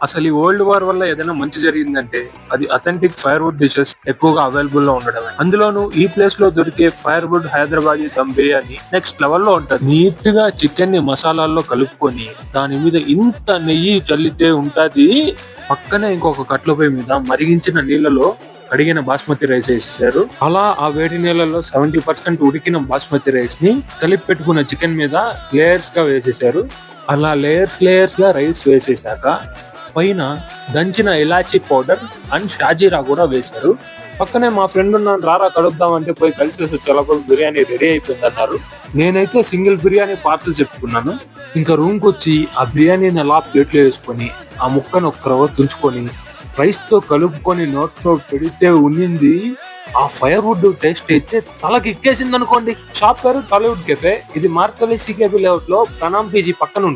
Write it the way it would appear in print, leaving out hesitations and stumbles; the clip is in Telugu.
అసలు ఈ వరల్డ్ వార్ వల్ల ఏదైనా మంచి జరిగిందంటే అది అథెంటిక్ ఫైర్వుడ్ డిషెస్ ఎక్కువగా అవైలబుల్ లో ఉండడమే. అందులోనూ ఈ ప్లేస్ లో దొరికే firewood Hyderabadi dum biryani next level లో ఉంటది. నీట్ గా చికెన్ ని మసాలాల్లో కలుపుకొని దాని మీద ఇంత నెయ్యి చల్లితే ఉంటది. పక్కనే ఇంకొక కట్లపై మీద మరిగించిన నీళ్లలో కడిగిన బాస్మతి రైస్ వేసేసారు. అలా ఆ వేడి నీళ్ళలో 70% ఉడికిన బాస్మతి రైస్ ని కలిపి పెట్టుకున్న చికెన్ మీద లేయర్స్ గా వేసేసారు. అలా లేయర్స్ గా రైస్ వేసేసాక పైన దంచిన ఇలాచీ పౌడర్ అండ్ షాజీరా కూడా వేశారు. పక్కనే మా ఫ్రెండ్ ఉన్నాను, రారా కలుద్దామంటే పోయి కలిసి వచ్చేలోపు బిర్యానీ రెడీ అయిపోయింది అన్నారు. నేనైతే సింగిల్ బిర్యానీ పార్సల్ చెప్పుకున్నాను. ఇంకా రూమ్ కి వచ్చి ఆ బిర్యానీని అలా ప్లేట్లో వేసుకొని ఆ ముక్కను ఒక్క రవ్వ తుంచుకొని రైస్ తో కలుపుకొని నోట్లో పెడితే ఉన్నింది ఆ ఫైర్వుడ్ టేస్ట్ అయితే తలకి ఎక్కేసింది అనుకోండి. షాప్ పేరు టాలీవుడ్ కెఫే. ఇది మార్కలి సికేబీ లేఅవుట్ లో ప్రణామ్ పీజీ పక్కన ఉంటుంది.